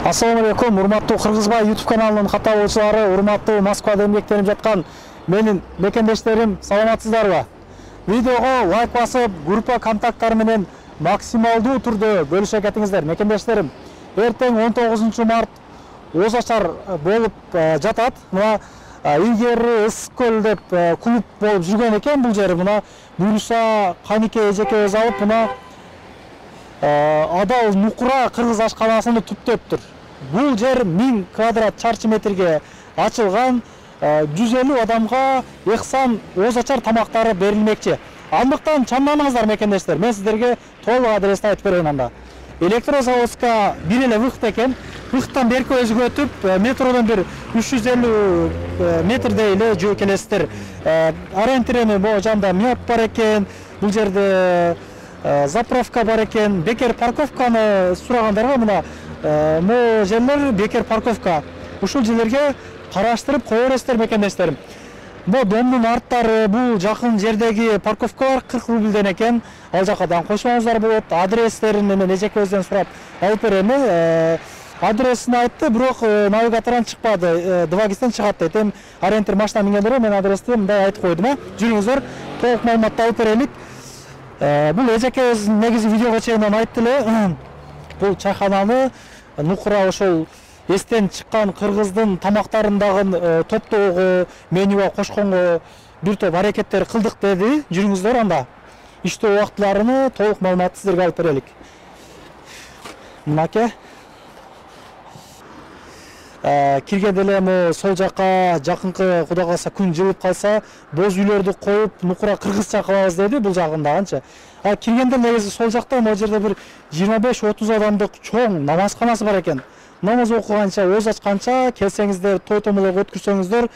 Assalamu алейкум, урматтуу Кыргызбай YouTube каналынын катталуучулары, урматтуу Москвада эмгектенип жаткан менин мекендештерим, саламатсыздарбы? Видеого лайк басып, группа контакттары менен максималдуу түрдө бөлүшө кетиңиздер. Мекендештерим, эртең 19 март Оз Ачар болуп жатат. Мына илгери Ысык көл деп клуб болуп жүргөн экен бул жери. Мына буюрса Канике эжекебиз алып, мына адал Нукура кыргыз ашканасыны түптөптүр. Бул жер 1000 квадрат чарчы метрге ачылган, 150 адамга ыхсан Оз Ачар тамактары берилмекчи. Андыктан чамданыңыздар мекендештер. Мен сиздерге толук адрести айтып берейин анда. Электрозаводска бир эле выход экен. Выходтан берки өзүгө өтүп, метродон бир 350 метрдей эле жөө келесиздер. Ориентирини могу жанда МИАП бар экен. Бул жерде заправка бар экен. Бекер парковканы сурагандарга мына могу жерлер бекер парковка. Ушул жерлерге караштырып кое бересиздер мекендештерим. Бу домдун арттары, бул жакын жердеги парковкалар 40 рубльден экен. Ал жака дагы кошсоңуздар болот. Адрестерин мен эжекебизден сурап алып берем. Адресин айтты, бирок навигатордан чыкпады. 2GIS'тен чыгат дейт. Эми ориентир машина мингендер мен адрести мындай айтып койдум. Жүрүңүздөр, толук маалыматты алып берелик. Бул эжекебиз негизи видеого чейин айтты эле. Бул чайхананы Нукура ошол эстен чыккан кыргыздын тамактарындагы топтоого, менюга кошконго бир топ аракеттер кылдык деди. Жүрүңүздөр, анда иштөө убактыларыны толук маалыматты сиздерге алып берелик. Мынаке киргенде эле сол жака жакынкы Кудай калса күн жылып калса, боз үйлөрдү коюп Нукура кыргызча кылабыз деди бул жагындагынча. Киргенде негизи сол жакта могу жерде бир 25-30 адамдык чоң намазканасы бар экен. Намаз окуганча, оз ачканча келсеңиздер, той томолок өткүрсөңүздөр,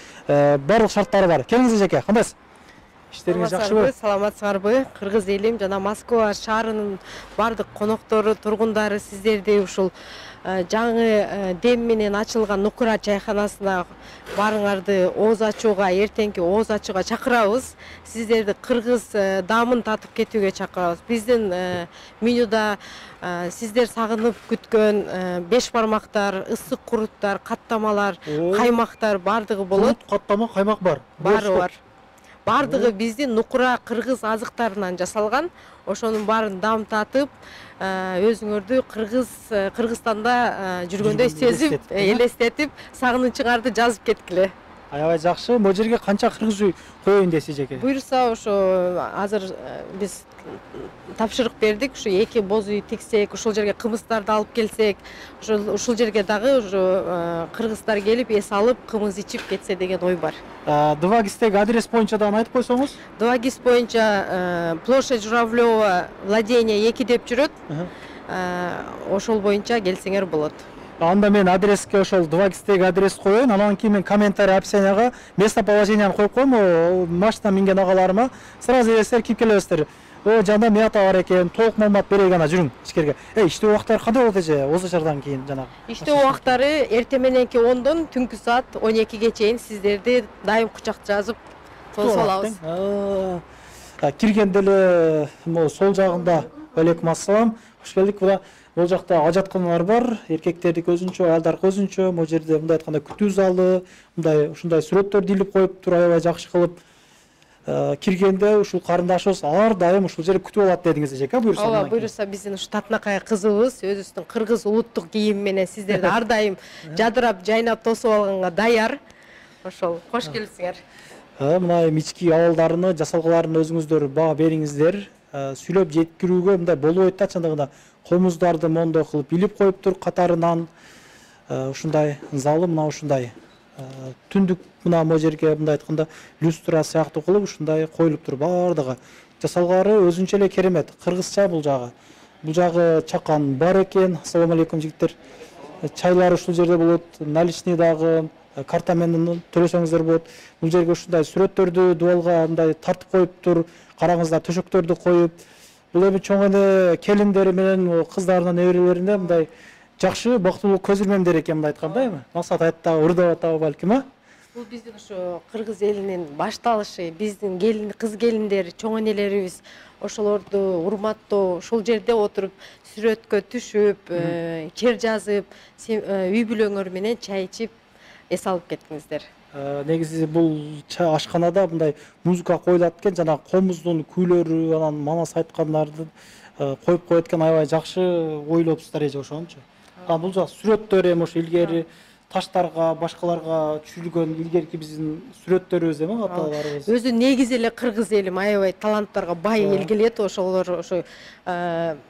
барлык шарттары бар. Келиңиз эжеке, кандайсыз? Иштериңиз жакшыбы? Саламатсыздарбы? Кыргыз элим жана Москва шаарынын бардык коноктору, тургундары сиздерди ушул жаңы дем менен ачылган Нукура чайханасына барыңарды Оз ачууга, эртеңки Оз ачууга чакырабыз. Сиздерди кыргыз даамын татып кетүүгө чакырабыз. Биздин менюда сиздер сагынып күткөн беш бармактар, ысык куруттар, каттамалар, каймактар бардыгы болот. Каттама, каймак бар. Бары бар. Бардыгы биздин Нукура кыргыз азыктарынан жасалган. Ошонун баарын дам татып, өзүңөрдү Кыргызстанда жүргөндөй сезип, элестетип, сагынычыңарды жазып кеткиле. Аябай жакшы. Бул жерге канча кыргыз үй коеюн дейсиз эжеке? Буюрса, ошо азыр биз тапшырык бердик, ушу 2 боз үй тиксек, ушул жерге кымыздарды алып келсек, ушул жерге дагы ушу кыргыздар келип эс алып, кымыз ичип кетсе деген ой бар. 2GIS'теги адрес боюнча дагы айтып койсоңуз? 2GIS боюнча площадь Журавлева, владение 2 деп жүрөт. Ошол боюнча келсеңер болот. Анда мен адреске ошол 2GIS'теги адрес коеюн, анан кийин мен комментарий описанияга местоположениени коюп коем, машина минген агаларыма сразу элестер кирип келебиздер. Жанда мята бар экен, толук маалымат берейик, ана жүрүң ичкерге. Иштөө убактары кандай болот эже? Оз Ачардан кийин жанагы. Иштөө убактары эртең мененки 10дон түнкү саат 12ге чейин сиздерди дайым кучак жазып тосуп алабыз. Киргенде эле могу сол жагында алейкум ассалам, кош келдик. Бул жакта ажатканалар бар, эркектердики өзүнчө, аялдардыкы өзүнчө. Могу жерде мындай айтканда күтүү залы, мындай ушундай сүрөттөр илип коюптур, аябай жакшы кылып. Киргенде ушул карындашыбыз ар дайым ушул жерде күтүп алат дедиңиз эжеке, буюрса. Ооба, буюрса биздин ушу татынакай кызыбыз өзүбүздүн кыргыз улуттук кийим менен сиздерди ар дайым жадырап, жайнап тосуп алганга даяр. Ошол, кош келипсиңер. Мына ички абалдарыны, жасалгаларын өзүңүздөр баа бериңиздер. Сүйлөп жеткирүүгө мындай болбойт да, чындыгында комуздарды мондой кылып илип коюптур катарынан. Ушундай залы мына ушундай түндүк мына могу жерге мындай айтканда люстра сыяктуу кылып ушундай коюлуптур бардыгы. Жасалгалары өзүнчө эле керемет, кыргызча бул жагы. Бул жагы чакан бар экен. Ассаламу алейкум жигиттер. Чайлар ушул жерде болот, наличный дагы, карта менен төлөсөңүздөр болот. Бул жерге ушундай сүрөттөрдү дубалга мындай тартып коюптур. Караңыздар, төшөктөрдү коюп. Бул эми чоң эле келиндери менен кыздарынын неберелерине мындай жакшы бактылуу көз ирмемдер экен мындай айтканда эми. Максат айтты, ырдап атабы балким, Бул биздин ошо кыргыз элинин башталышы, биздин кыз келиндер, чоң энелерибиз ошолорду урматтоо, ошол жерде отуруп сүрөткө түшүп, чер жазып, үй бүлөңөр менен чай ичип эс алып кеттиңиздер. Негизи бул ашканада мындай музыка коюлат экен, жана комуздун күйлөрү, анан манас айткандарды коюп коет экен, аябай жакшы ойлопсуздар эже ошончу. Бул жак сүрөттөр эми ошо илгери таштарга, башкаларга түшүрүлгөн илгерки биздин сүрөттөрүбүз эми аталарыбыз. Өзү негизи эле кыргыз эли аябай таланттарга бай эл келет, ошолор ошо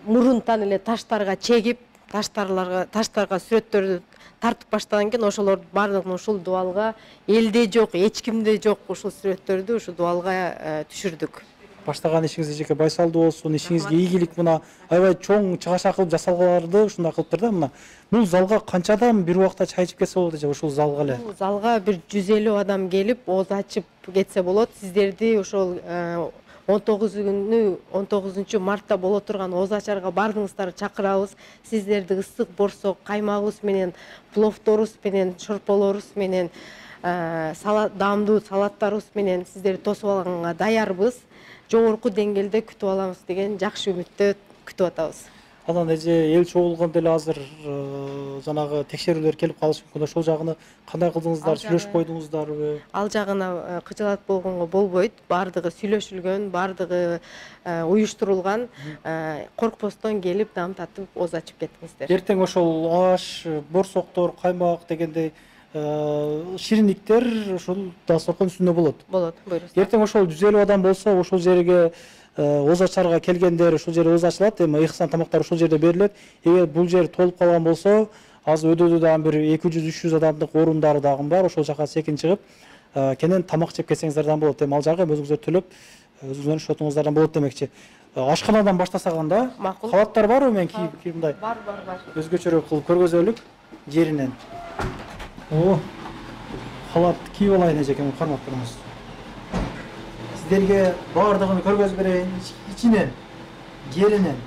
мурунтан эле таштарга чегип, таштарга сүрөттөрдү тартып баштаган экен, ошолор бардыгын ушул дубалга элде жок, эч кимде жок ушул сүрөттөрдү ушул дубалга түшүрдүк. Баштаган ишиңиз эжеке байсалдуу болсун, ишиңизге ийгилик. Мына аябай чоң чыгашаа кылып жасалгаларды ушундай кылыптыр да. Мына бул залга канча адам бир убакта чай ичип кетсе болот эже ушул залга эле? Бул залга бир 150 адам келип, ооз ачып кетсе болот. Сиздерди ошол 19 мартта боло турган ооз ачарга бардыгыңыздарды чакырабыз. Сиздерди ысык борсок каймагыбыз менен, пловторубуз менен, шорполорубуз менен, даамдуу салаттарыбыз менен сиздерди тосуп алганга даярбыз. Жогорку деңгээлде күтүп алабыз деген жакшы үмүттө күтүп атабыз. Анан эже эл чогулганда эле азыр жанагы текшерүүлөр келип калышы мүмкүн. Ошол жагыны кандай кылдыңыздар, сүйлөшүп койдуңуздарбы? Ал жагына кыжалат болгонго болбойт. Бардыгы сүйлөшүлгөн, бардыгы уюштурулган. Коркпостон келип дам татып ооз ачып кеттиңиздер. Эртең ошол аш, борсоктор, каймак дегендей шириниктер ошол дасторкон үстүндө болот. Болот, буйрусаңыз. Эртең ошол 150 адам болсо, ошол жерге ооз ачарга келгендер ошол жерде ооз ачылат, эми ыйыксан тамактар ошол жерде берилет. Эгер бул жер толуп калган болсо, азыр өдөдө дагы бир 200-300 адамдык орундары дагы бар. Ошол жака секин чыгып, кенен тамак жеп кетсеңиздерден болот. Эми ал жагы өзүңүздөр төлөп, өзүңүздөрдүн шотуңуздардан болот демекчи. Ашканадан баштасак анда, кабаттар барбы мен кийип мындай? Бар. Өзгөчөрөөк кылып көргөзөлүк жеринен. Халат кийип алайын эжеке, кармап туруңуз. Сиздерге баардыгын көргөзүп берейин, ичинен, жеринен.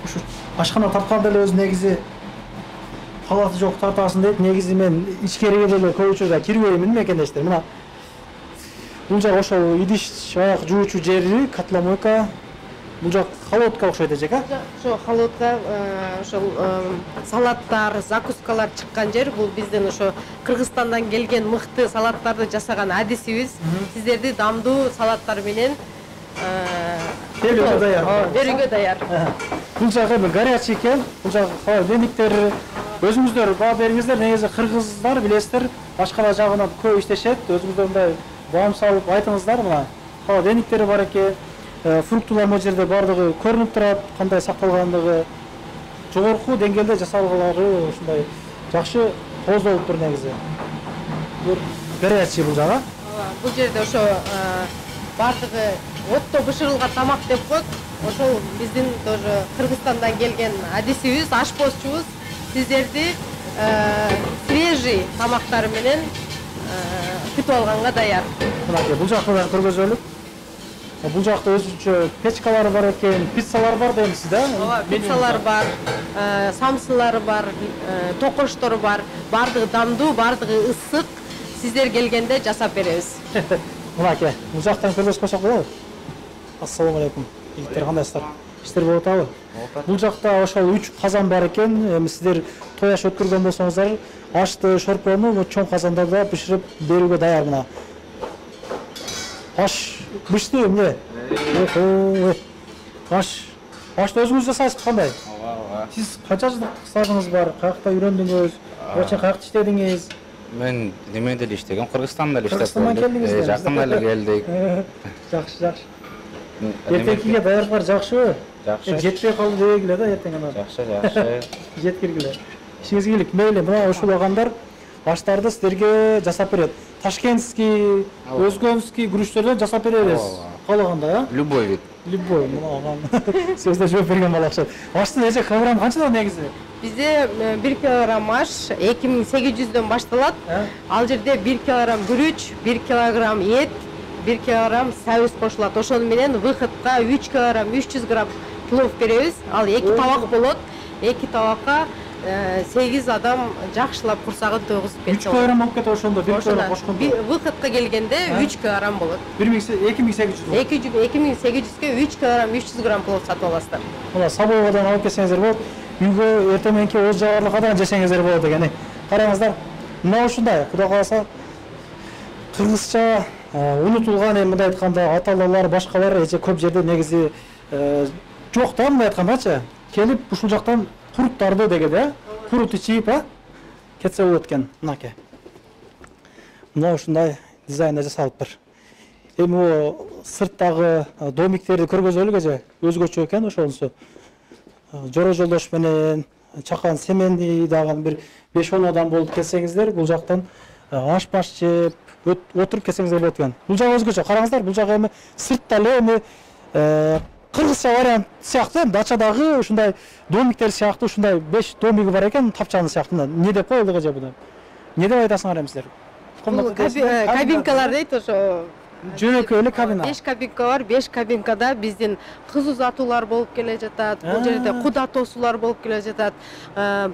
Ушу ашкана тартканда эле өзү негизи халаты жок тартасың дейт. Негизи мен ичкериге деле көп учурда кирбеймин мекендештер. Мына бул жак ошол идиш аяк жуучу жери, котломойка. Бул жак холодка окшойт эжеке. Ошо холодка, ошол салаттар, закускалар чыккан жер. Бул биздин ошо Кыргызстандан келген мыкты салаттарды жасаган адисибиз. Сиздерди даамдуу салаттар менен берүүгө даяр. Бул жак эми горячий экен. Бул жак холодильниктер өзүңүздөр баа бериңиздер. Негизи кыргыздар билесиздер, ашкана жагынан көп иштешет. Өзүңүздөр мындай баам салып айтыңыздар. Мына холодильниктери бар экен. Фруктулар могу жерде бардыгы көрүнүп турат, кандай сакталгандыгы. Жогорку деңгээлде жасалгалары ушундай жакшы тоз болуп тур негизи. Бул горячий бул жагы. Бул жерде ошо бардыгы отто бышырылган тамак деп коет. Ошол биздин тоже Кыргызстандан келген адисибиз, ашпозчубуз. Сиздерди свежий тамактар менен күтүп алганга даяр. Мына бул жакта да көргөзөлүк. Бул жакта өзүнчө печкалары бар экен, пиццалар бар дейсиз да? Ооба, пиццалар бар, самсылары бар, токоштор бар. Бардыгы даамдуу, бардыгы ысык. Сиздер келгенде жасап беребиз. Мынаке, бул жактан көргөзүп койсок болобу? Ассалому алейкум. Иликтер кандайсыздар? Иштер болуп атабы? Бул жакта ошол 3 казан бар экен. Эми сиздер той аш өткөргөн болсоңуздар, ашты, шорпону чоң казандарда бышырып берүүгө даяр мына. Аш бышты эмне? Ашты өзүңүз жасайсызбы кандай? Ооба. Сиз канча жылдык стажыңыз бар? Каякта үйрөндүңүз? Качан каякта иштедиңиз? Мен немеде эле иштегем, Кыргызстанда эле иштеп Кыргызстандан келдиңиз. Жакында эле келдик. Жакшы. Эртеңкиге даярдыклар жакшыбы? Жакшы. Жетпей калды дегиле да эртең анан. Жакшы. Жеткиргиле. Ишиңизге ийгилик. Мейли, мына ушул агандар аштарды сиздерге жасап берет. Ташкентский, өзгөнский күрүчтөрдөн жасап беребиз. Каалагандай, а? Любой вид. Любой, мына аган. Сөздө жооп берген бала окшойт. Аштын эже килограмм канчадан негизи? Бизде 1 килограмм аш 2800дөн башталат. Ал жерде 1 килограмм күрүч, 1 килограмм эт, 1 килограмм сабыз кошулат. Ошону менен выходка 3 килограмм 300 грамм плов беребиз. Ал 2 табак болот. 2 табакка 8 адам жакшылап курсагын тойгузуп кетсе 3 кг болуп кетип ошондо 1 кг кошкондо. Выходко келгенде 3 кг болот. 2800 2800-ге 3 кг 300 грамм плов сатып аласыздар. Мына Сабоевадан алып келсеңиздер болот. Үйгө эртең мененки оз жабарлыкка да жесеңиздер болот экен. Караңыздар. Мына ушундай, Кудай кааласа кыргызча унутулган, мындай айтканда аталуулар, башкалар эже көп жерде негизи жок да, мындай айткандачы. Келип ушул жактан куруттарды дегенде, курут ичип, кетсе болот экен, мынакей. Мына ушундай дизайнда жасалыптыр. Эми сырттагы домиктерди көргөзөлүк эже, өзгөчө экен ошонусу. Жоро жолдош менен чакан семени дагы бир 5-10 адам болуп келсеңиздер, бул жактан аш-баш жеп, отуруп келсеңиздер болот экен. Бул жак өзгөчө. Караңыздар, бул жак эми сыртта эле эми кыргызча вариант сыяктуу, дачадагы ушундай домиктер сыяктуу ушундай 5 домиги бар экен, тапчаны сыяктуу. Не деп коелдук эже буну? Не деп айтасыңар эми силер? Кабинкалар дейт ошо. Жөнөкөй эле кабина. 5 кабинка бар. 5 кабинкада биздин кыз узатуулар болуп келе жатат. Бул жерде куда тосуулар болуп келе жатат.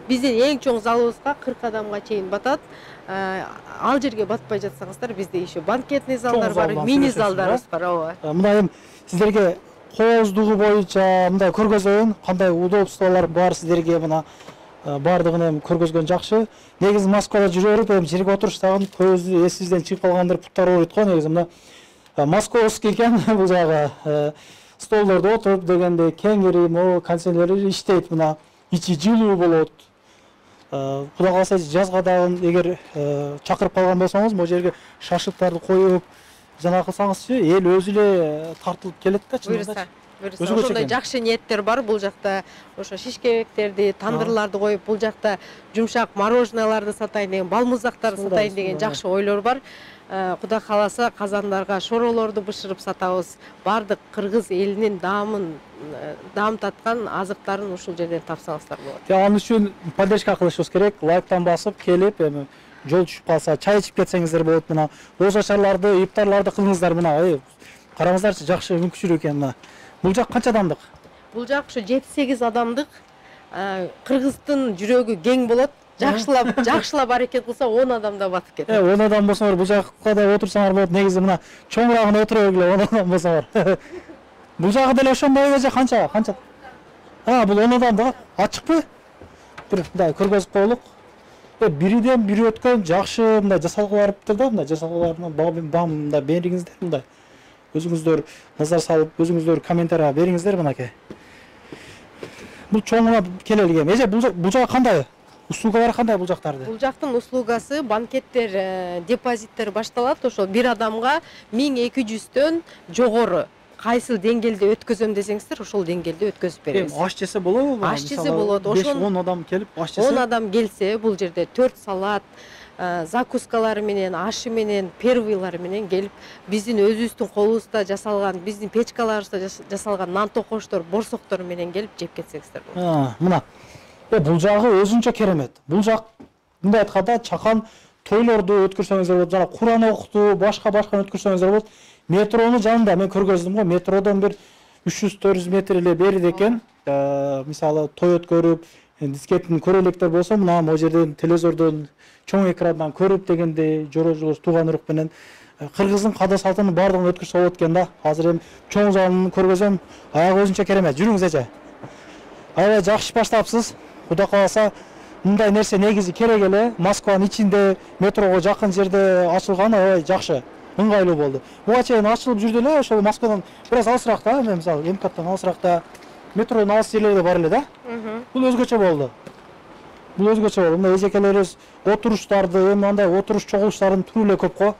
Биздин эң чоң залыбызга 40 адамга чейин батат. Ал жерге батпай жатсаңыздар, бизде еще банкетный залдар бар, мини залдарыбыз бар, ооба. Мына эми сиздерге кооздугу боюнча мындай көргөзөйүн, кандай удобстволор бар сиздерге, мына бардыгын эми көргөзгөн жакшы. Негизи Москвада жүрө берип, эми жерге отуруштагы көзү эсибизден чыгып калгандыр, путтар ооруйт го негизи. Мына московский экен бул жагы. Столдордо отуруп дегенде кеңири, могу кондиционерлери иштейт, мына ичи жылуу болот. Кудай кааласа жазга дагы эгер чакырып калган болсоңуз, могу жерге шашлыктарды коюп жана кылсаңызчы, эл өзү эле тартылып келет да, чынында. Ошондой жакшы ниеттер бар бул жакта. Ошо шишкебектерди, тандырларды коюп, бул жакта жумшак мороженойларды сатайын деген, балмуздактарды сатайын деген жакшы ойлор бар. Кудай кааласа казандарга шоролорду бышырып сатабыз. Бардык кыргыз элинин даам таткан азыктарын ушул жерден тапсаңыздар болот. Ал үчүн поддержка кылышыбыз керек. Лайктан басып келип, эми жол түшүп калса, чай ичип кетсеңиздер болот. Мына оз ачарларды, ифтарларды кылыңыздар. Мына караңыздарчы, жакшы мүмкүнчүлүк экен. Мына бул жак канча адамдык? Бул жак ушу 7-8 адамдык. Кыргыздын жүрөгү кең болот. Жакшылап аракет кылса 10 адам да батып кетет. 10 адам болсоңор бул жакка да отурсаңар болот. Негизи мына чоңурагына отура бергиле, 10 адам болсоңор. Бул жагы деле ошондой эже, канча? Бул 10 адам да ачыкпы? Бир мындай көргөзүп коелук. Бириден бири өткөн жакшы мындай жасалгы барыптыр да, мындай жасалгыларына мындай бериңиздер, мындай. Өзүңүздөр назар салып, өзүңүздөр комментарий бериңиздер мынакей. Бул чоңуна келелик эми. Эже бул жак кандай? Услугалары кандай бул жактарды? Бул жактын услугасы банкеттер, депозиттер башталат. Ошол бир адамга 1200дөн жогору. Кайсыл деңгээлде өткөзөм десеңиздер, ошол деңгээлде өткөзүп беребиз. Аш жесе болобу? Аш жесе болот. 5-10 адам келип аш жесе. 10 адам келсе, бул жерде 4 салат, закускалары менен, ашы менен, первыйлары менен келип, биздин өзүбүздүн колубузда жасалган, биздин печкаларыбызда жасалган нан токоштор, борсоктор менен келип жеп кетсеңиздер болот. Мына. Бул жагы өзүнчө керемет. Бул жак мындай айтканда чакан тойлорду өткөрсөңүздөр болот, жана Куран окутуу, башка-башканы өткөрсөңүздөр болот. Метронун жанында мен көргөздүм го, метродон бир 300-400 метр эле бериде экен. Мисалы той өткөрүп, дискеттин көрө электер болсо, мына могу жерден телевизордон чоң экрандан көрүп дегенде жоро жолдош тууган урук менен кыргыздын када салтынын бардыгын өткөрсө болот экен да. Азыр эми чоң залын көргөзөм, аягы өзүнчө керемет. Жүрүңүз эже. Аябай жакшы баштапсыз. Кудай кааласа мындай нерсе негизи керек эле. Москванын ичинде, метрого жакын жерде ачылган аябай жакшы, ыңгайлуу болду. Буга чейин ачылып жүрдү эле, ошол Москвадан бир аз алысыракта, мисалы МКаттан алысыракта, метронун алыс жерлери бар эле да. Бул өзгөчө болду. Мына эжекелерибиз отуруштарды, мындай отуруш чогулуштарын түрү эле көп го.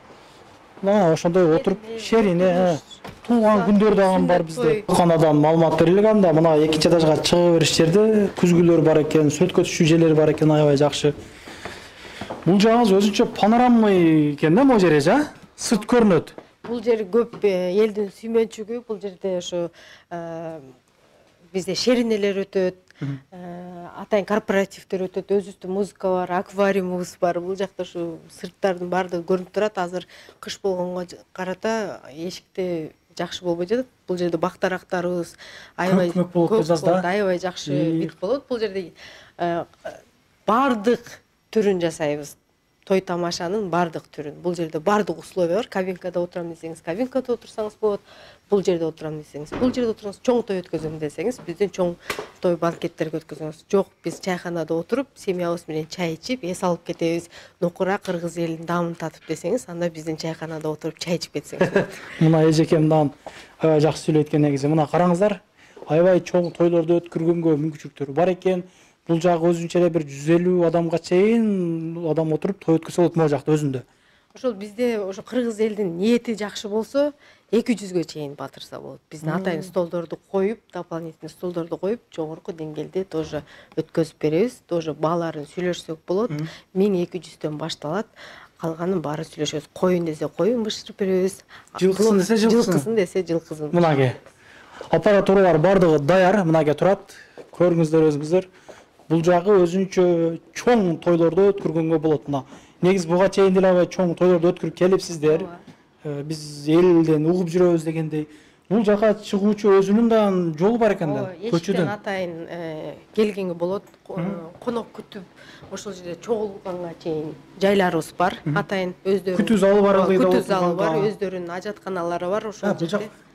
Мына ошондой отуруп шерине, тууган күндөр дагы бар бизде. Канадан маалымат берилген да, мына экинчи этажга чыгып бериш жерде күзгүлөр бар экен, сөткө түшүү жерлери бар экен, аябай жакшы. Бул жагыңыз өзүнчө панорамный экен да, могу жер эже, сырт көрүнөт. Бул жер көп элдин сүймөнчүгү, бул жерде ошо бизде шеринелер өтөт, атайын корпоративдер өтөт, өзүбүздүн музыка бар, аквариумубуз бар. Бул жакта ушу сырттардын баардыгы көрүнүп турат. Азыр кыш болгонго карата эшикте жакшы болбой жатат. Бул жерде бактарактарыбыз аябай көп болот жазда. Аябай жакшы бит болот. Бул жерде бардык түрүн жасайбыз. Той тамашанын бардык түрүн. Бул жерде бардык условия бар. Кабинкада отурам десеңиз, кабинкада отурсаңыз болот. Бул жерде отурам десеңиз, бул жерде отурсаңыз, чоң той өткөзөм десеңиз, биздин чоң той банкеттерге өткөзөңүз. Жок, биз чайханада отуруп, семьябыз менен чай ичип, эс алып кетебиз. Нукура кыргыз элинин даамын татып десеңиз, анда биздин чайханада отуруп чай ичип кетсеңиз болот. Мына эжекем мындан аябай жакшы сүйлөйт экен негизи. Мына караңыздар, аябай чоң тойлорду өткөргөнгө мүмкүнчүлүктөр бар экен. Бул жагы өзүнчө эле бир 150 адамга чейин адам отуруп той өткөзсө болот могу жакта өзүндө. Ошол бизде ошо кыргыз элдин ниети жакшы болсо 200ге чейин батырса болот. Биздин атайын столдорду коюп, дополнительный столдорду коюп, жогорку деңгээлде тоже өткөзүп беребиз. Тоже бааларын сүйлөшсөк болот. 1200дөн башталат. Калганын баары сүйлөшөбүз. Коюн десе коюн бышырып беребиз. Жылкысын десе жылкысын десе жылкысын. Мынаке аппаратуралар бардыгы даяр, мынаке турат. Көрүңүздөр өзүңүздөр. Бул жагы өзүнчө чоң тойлорду өткөргөнгө болот. Мына негизи буга чейин деле аябай чоң тойлорду өткөрүп келипсиздер. Биз элден угуп жүрөбүз дегендей. Бул жака чыгуучу өзүнүн да жолу бар экен да. Көчөдөн атайын келгенге болот. Конок күтүп, ошол жерде чогулганга чейин жайларыбыз бар. Атайын өздөрүнүн күтүү залы бар, күтүү залы бар, өздөрүнүн ажатканалары бар. Ошол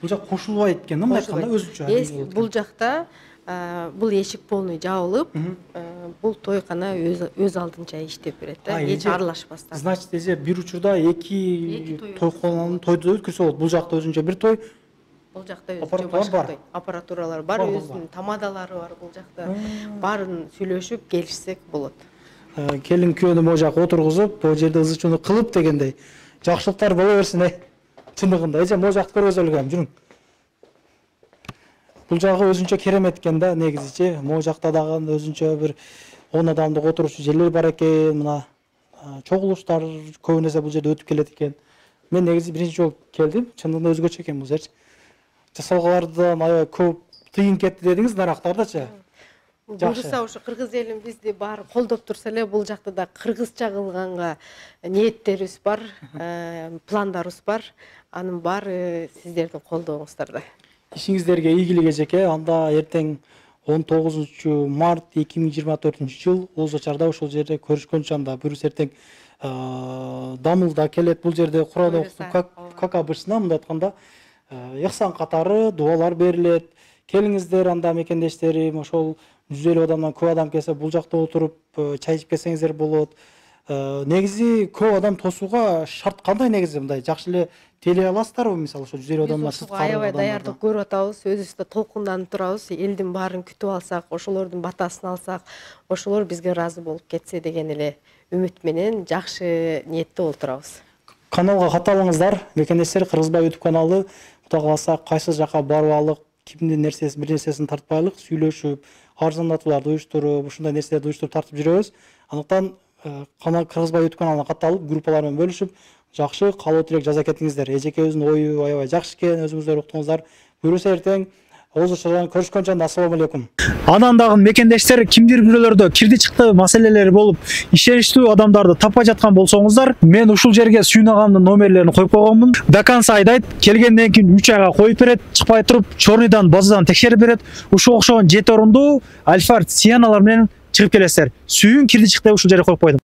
бул жак кошулбайт экен, мындай айтканда өзүнчө. Бул жакта бул эшик полный жабылып, бул тойкана өз алдынча иштеп берет да, эч аралашпастан. Значит, эже бир учурда эки тойкананы тойду өткөрсө болот. Бул жакта өзүнчө бир той. Бул жакта өзүнчө башка той. Аппаратуралар бар, өзүнүн тамадалары бар бул жакта. Баарын сүйлөшүп, келишсек болот. Келин күйөөнү могу жака отургузуп, бул жерде ызы чууну кылып дегендей. Жакшылыктар боло берсин, чындыгында. Эже могу жакты көргөзөлгөм, жүрүң. Бул жагы өзүнчө керемет экен да, негизичи. Могу жакта дагы өзүнчө бир 10 адамдык отурушчу жерлер бар экен. Мына чогулуштар көбүнесе бул жерде өтүп келет экен. Мен негизи биринчи жолу келдим. Чындыгында өзгөчө экен бул жерчи. Жасалгалардан аябай көп тыйын кетти дедиңиз, нарактардачы. Буюрса ошо кыргыз элин бизди баары колдоп турса эле, бул жакта да кыргызча кылганга ниеттерибиз бар, пландарыбыз бар. Анын баары сиздердин колдооңуздарда. Ишиңиздерге ийгилик эжеке. Анда эртең 19 март 2024 жыл Озочарда ошол жерде көрүшкөнчө анда буюрса эртең дамылда келет. Бул жерде Кур'ан окутуп какабышына мындай айтканда ыхсан катары дуалар берилет. Келиңиздер, анда мекендештерим, ошол 150 адамдан көп адам келсе, бул жакта отуруп чай ичип кетсеңиздер болот. Негизи көп адам тосууга шарт кандай негизи мындай жакшы эле телей аласыздарбы, мисалы ошо 150 адамдан сырткары адамдар? Аябай даярдык көрүп атабыз, өзүбүз да толкунданып турабыз. Элдин баарын күтүп алсак, ошолордун батасын алсак, ошолор бизге ыраазы болуп кетсе деген эле үмүт менен жакшы ниетте болуп турабыз. Каналга катталыңыздар. Мекендештер, Кыргызбай YouTube каналы. Кудай кааласа кайсы жака барып алып, кимдин нерсесин, бир нерсесин тартпайлык, сүйлөшүп, арзандатууларды уюштуруп, ушундай нерселерди уюштуруп тартып жүрөбүз. Андыктан Кыргызбай YouTube каналына катталып, группалар менен бөлүшүп, жакшы каалоо тилек жаза кетиңиздер. Эжеке өзүнүн ою аябай жакшы экен, өзүңүздөр уктуңуздар. Буюрса эртең Озочардан көрүшкөнчө ассаламу алейкум. Анан дагы мекендештер, кимдир бирөөлөрдө кирди чыкты маселелери болуп, ишеничтүү адамдарды таппай жаткан болсоңуздар, мен ушул жерге сүйүнагамдын номерлерин коюп койгонмун. До конца айдайт, келгенден кийин 3 айга коюп берет, чыкпай туруп, чорныйдан, базадан текшерип берет. Ушул окшогон 7 орундуу Альфард Сианалар менен чыгып келесиздер. Сүйүн кирди чыкты ушул жерге коюп койдум.